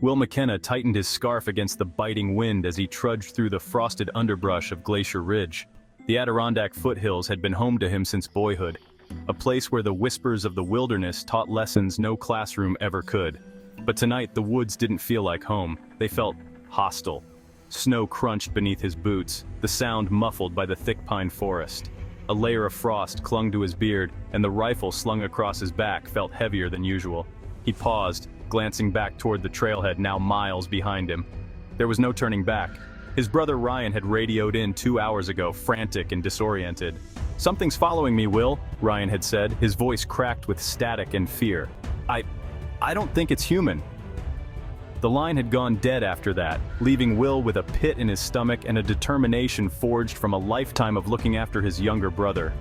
Will McKenna tightened his scarf against the biting wind as he trudged through the frosted underbrush of Glacier Ridge. The Adirondack foothills had been home to him since boyhood, a place where the whispers of the wilderness taught lessons no classroom ever could. But tonight the woods didn't feel like home, they felt hostile. Snow crunched beneath his boots, the sound muffled by the thick pine forest. A layer of frost clung to his beard, and the rifle slung across his back felt heavier than usual. He paused, glancing back toward the trailhead now miles behind him. There was no turning back. His brother Ryan had radioed in 2 hours ago, frantic and disoriented. "Something's following me, Will," Ryan had said, his voice cracked with static and fear. I don't think it's human." The line had gone dead after that, leaving Will with a pit in his stomach and a determination forged from a lifetime of looking after his younger brother.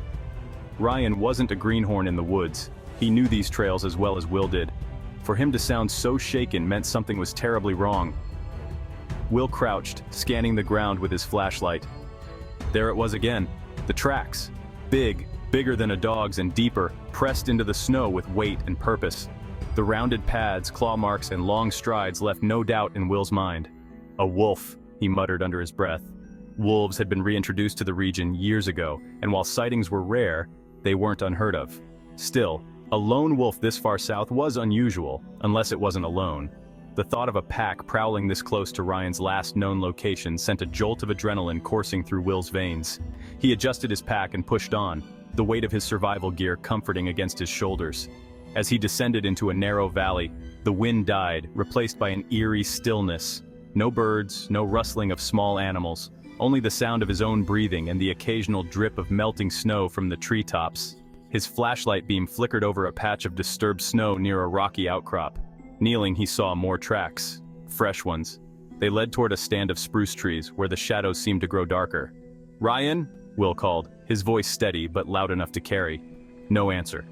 Ryan wasn't a greenhorn in the woods. He knew these trails as well as Will did. For him to sound so shaken meant something was terribly wrong. Will crouched, scanning the ground with his flashlight. There it was again, the tracks. Bigger than a dog's and deeper, pressed into the snow with weight and purpose. The rounded pads, claw marks, and long strides left no doubt in Will's mind. "A wolf," he muttered under his breath. Wolves had been reintroduced to the region years ago, and while sightings were rare, they weren't unheard of. Still, a lone wolf this far south was unusual, unless it wasn't alone. The thought of a pack prowling this close to Ryan's last known location sent a jolt of adrenaline coursing through Will's veins. He adjusted his pack and pushed on, the weight of his survival gear comforting against his shoulders. As he descended into a narrow valley, the wind died, replaced by an eerie stillness. No birds, no rustling of small animals, only the sound of his own breathing and the occasional drip of melting snow from the treetops. His flashlight beam flickered over a patch of disturbed snow near a rocky outcrop. Kneeling, he saw more tracks, fresh ones. They led toward a stand of spruce trees, where the shadows seemed to grow darker. "Ryan?" Will called, his voice steady but loud enough to carry. No answer.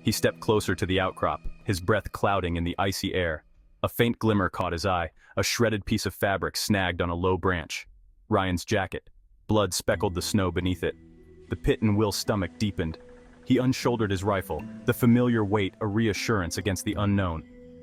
He stepped closer to the outcrop, his breath clouding in the icy air. A faint glimmer caught his eye, a shredded piece of fabric snagged on a low branch. Ryan's jacket. Blood speckled the snow beneath it. The pit in Will's stomach deepened. He unshouldered his rifle, the familiar weight a reassurance against the unknown.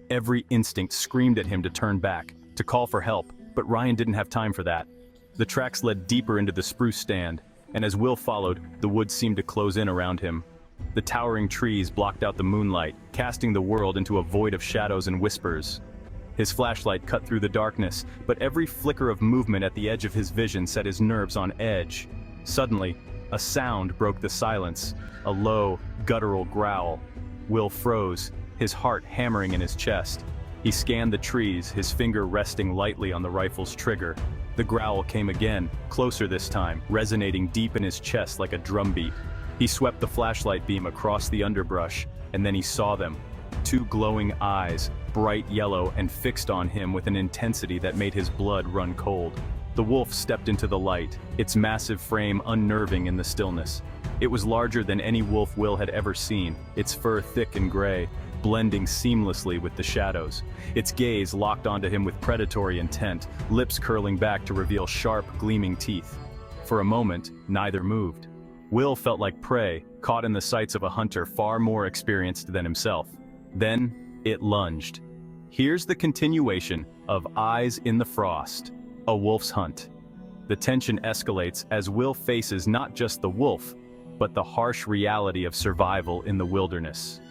Every instinct screamed at him to turn back, to call for help, but Ryan didn't have time for that. The tracks led deeper into the spruce stand, and as Will followed, the woods seemed to close in around him. The towering trees blocked out the moonlight, casting the world into a void of shadows and whispers. His flashlight cut through the darkness, but every flicker of movement at the edge of his vision set his nerves on edge. Suddenly, a sound broke the silence, a low, guttural growl. Will froze, his heart hammering in his chest. He scanned the trees, his finger resting lightly on the rifle's trigger. The growl came again, closer this time, resonating deep in his chest like a drumbeat. He swept the flashlight beam across the underbrush, and then he saw them. Two glowing eyes, bright yellow and fixed on him with an intensity that made his blood run cold. The wolf stepped into the light, its massive frame unnerving in the stillness. It was larger than any wolf Will had ever seen, its fur thick and gray, blending seamlessly with the shadows. Its gaze locked onto him with predatory intent, lips curling back to reveal sharp, gleaming teeth. For a moment, neither moved. Will felt like prey, caught in the sights of a hunter far more experienced than himself. Then, it lunged. Here's the continuation of Eyes in the Frost, a wolf's hunt. The tension escalates as Will faces not just the wolf, but the harsh reality of survival in the wilderness.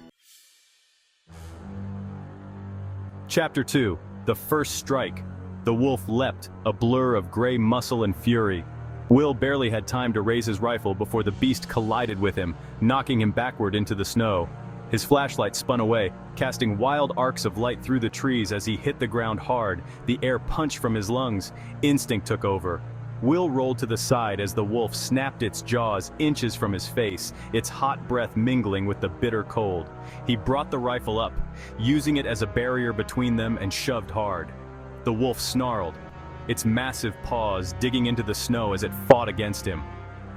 Chapter 2. The First Strike. The wolf leapt, a blur of gray muscle and fury. Will barely had time to raise his rifle before the beast collided with him, knocking him backward into the snow. His flashlight spun away, casting wild arcs of light through the trees as he hit the ground hard, the air punched from his lungs. Instinct took over. Will rolled to the side as the wolf snapped its jaws inches from his face, its hot breath mingling with the bitter cold. He brought the rifle up, using it as a barrier between them, and shoved hard. The wolf snarled, its massive paws digging into the snow as it fought against him.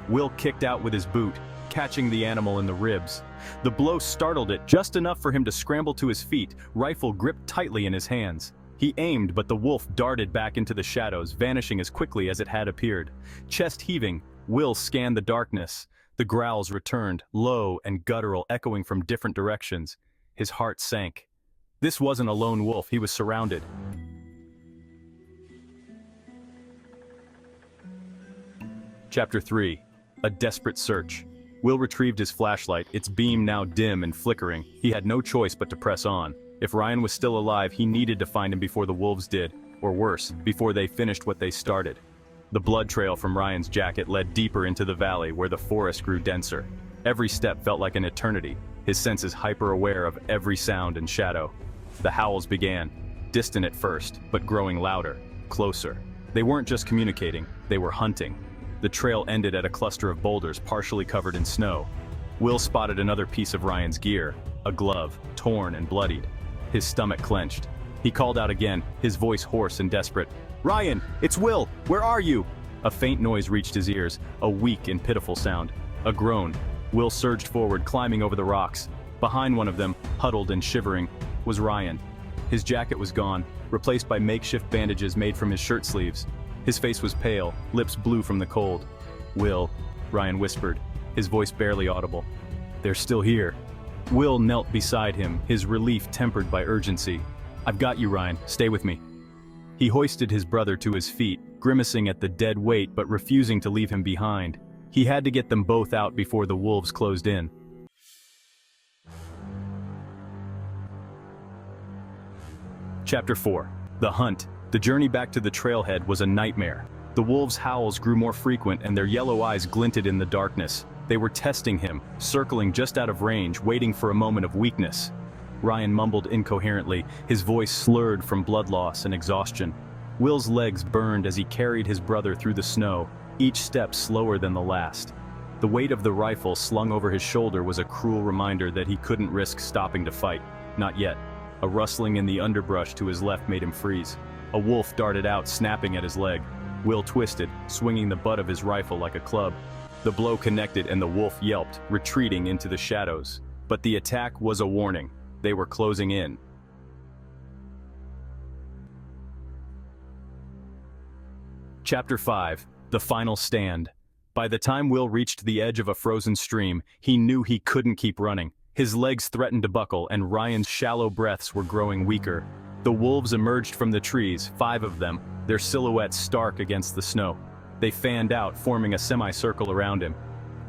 Will kicked out with his boot, catching the animal in the ribs. The blow startled it just enough for him to scramble to his feet, rifle gripped tightly in his hands. He aimed, but the wolf darted back into the shadows, vanishing as quickly as it had appeared. Chest heaving, Will scanned the darkness. The growls returned, low and guttural, echoing from different directions. His heart sank. This wasn't a lone wolf, he was surrounded. Chapter 3. A desperate search. Will retrieved his flashlight, its beam now dim and flickering. He had no choice but to press on. If Ryan was still alive, he needed to find him before the wolves did, or worse, before they finished what they started. The blood trail from Ryan's jacket led deeper into the valley where the forest grew denser. Every step felt like an eternity, his senses hyper-aware of every sound and shadow. The howls began, distant at first, but growing louder, closer. They weren't just communicating, they were hunting. The trail ended at a cluster of boulders partially covered in snow. Will spotted another piece of Ryan's gear, a glove, torn and bloodied. His stomach clenched. He called out again, his voice hoarse and desperate. "Ryan, it's Will! Where are you?" A faint noise reached his ears, a weak and pitiful sound. A groan. Will surged forward, climbing over the rocks. Behind one of them, huddled and shivering, was Ryan. His jacket was gone, replaced by makeshift bandages made from his shirt sleeves. His face was pale, lips blue from the cold. "Will," Ryan whispered, his voice barely audible. "They're still here." Will knelt beside him, his relief tempered by urgency. "I've got you, Ryan. Stay with me." He hoisted his brother to his feet, grimacing at the dead weight but refusing to leave him behind. He had to get them both out before the wolves closed in. Chapter 4. The Hunt. The journey back to the trailhead was a nightmare. The wolves' howls grew more frequent and their yellow eyes glinted in the darkness. They were testing him, circling just out of range, waiting for a moment of weakness. Ryan mumbled incoherently, his voice slurred from blood loss and exhaustion. Will's legs burned as he carried his brother through the snow, each step slower than the last. The weight of the rifle slung over his shoulder was a cruel reminder that he couldn't risk stopping to fight. Not yet. A rustling in the underbrush to his left made him freeze. A wolf darted out, snapping at his leg. Will twisted, swinging the butt of his rifle like a club. The blow connected and the wolf yelped, retreating into the shadows. But the attack was a warning. They were closing in. Chapter 5. The Final Stand. By the time Will reached the edge of a frozen stream, he knew he couldn't keep running. His legs threatened to buckle and Ryan's shallow breaths were growing weaker. The wolves emerged from the trees, 5 of them, their silhouettes stark against the snow. They fanned out, forming a semicircle around him.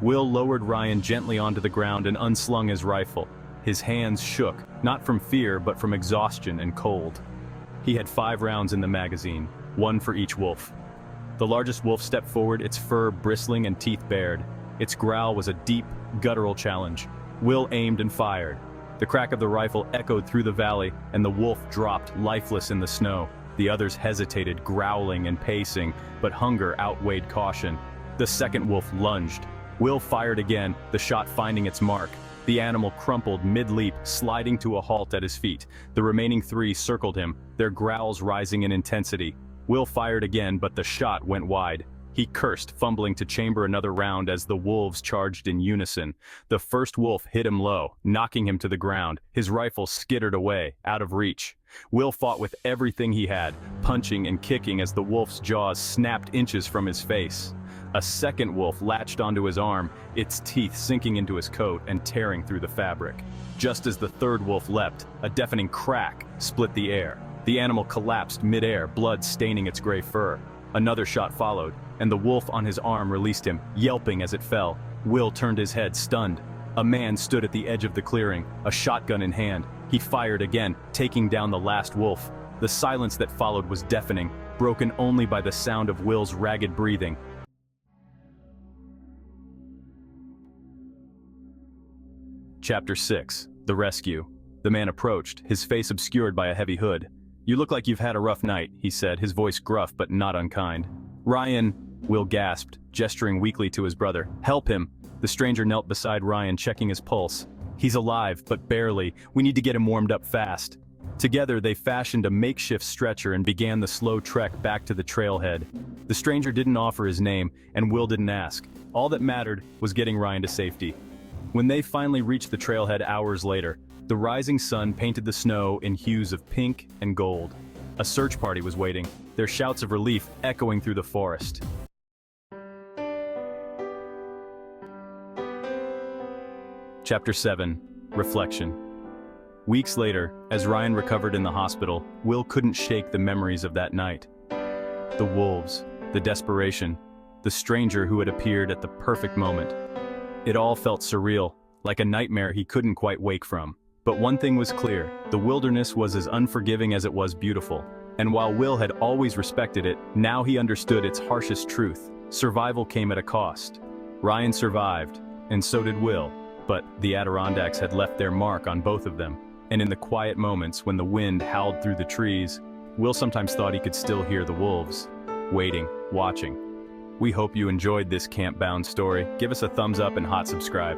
Will lowered Ryan gently onto the ground and unslung his rifle. His hands shook, not from fear but from exhaustion and cold. He had 5 rounds in the magazine, 1 for each wolf. The largest wolf stepped forward, its fur bristling and teeth bared. Its growl was a deep, guttural challenge. Will aimed and fired. The crack of the rifle echoed through the valley, and the wolf dropped lifeless in the snow. The others hesitated, growling and pacing, but hunger outweighed caution. The second wolf lunged. Will fired again, the shot finding its mark. The animal crumpled mid-leap, sliding to a halt at his feet. The remaining 3 circled him, their growls rising in intensity. Will fired again, but the shot went wide. He cursed, fumbling to chamber another round as the wolves charged in unison. The first wolf hit him low, knocking him to the ground. His rifle skittered away, out of reach. Will fought with everything he had, punching and kicking as the wolf's jaws snapped inches from his face. A second wolf latched onto his arm, its teeth sinking into his coat and tearing through the fabric. Just as the third wolf leapt, a deafening crack split the air. The animal collapsed mid-air, blood staining its gray fur. Another shot followed, and the wolf on his arm released him, yelping as it fell. Will turned his head, stunned. A man stood at the edge of the clearing, a shotgun in hand. He fired again, taking down the last wolf. The silence that followed was deafening, broken only by the sound of Will's ragged breathing. Chapter 6. The Rescue. The man approached, his face obscured by a heavy hood. "You look like you've had a rough night," he said, his voice gruff but not unkind. "Ryan," Will gasped, gesturing weakly to his brother. "Help him." The stranger knelt beside Ryan, checking his pulse. "He's alive, but barely. We need to get him warmed up fast." Together they fashioned a makeshift stretcher and began the slow trek back to the trailhead. The stranger didn't offer his name, and Will didn't ask. All that mattered was getting Ryan to safety. When they finally reached the trailhead hours later, the rising sun painted the snow in hues of pink and gold. A search party was waiting, their shouts of relief echoing through the forest. Chapter 7. Reflection. Weeks later, as Ryan recovered in the hospital, Will couldn't shake the memories of that night. The wolves, the desperation, the stranger who had appeared at the perfect moment. It all felt surreal, like a nightmare he couldn't quite wake from. But one thing was clear, the wilderness was as unforgiving as it was beautiful. And while Will had always respected it, now he understood its harshest truth. Survival came at a cost. Ryan survived, and so did Will. But the Adirondacks had left their mark on both of them. And in the quiet moments when the wind howled through the trees, Will sometimes thought he could still hear the wolves, waiting, watching. We hope you enjoyed this camp-bound story. Give us a thumbs up and hot subscribe.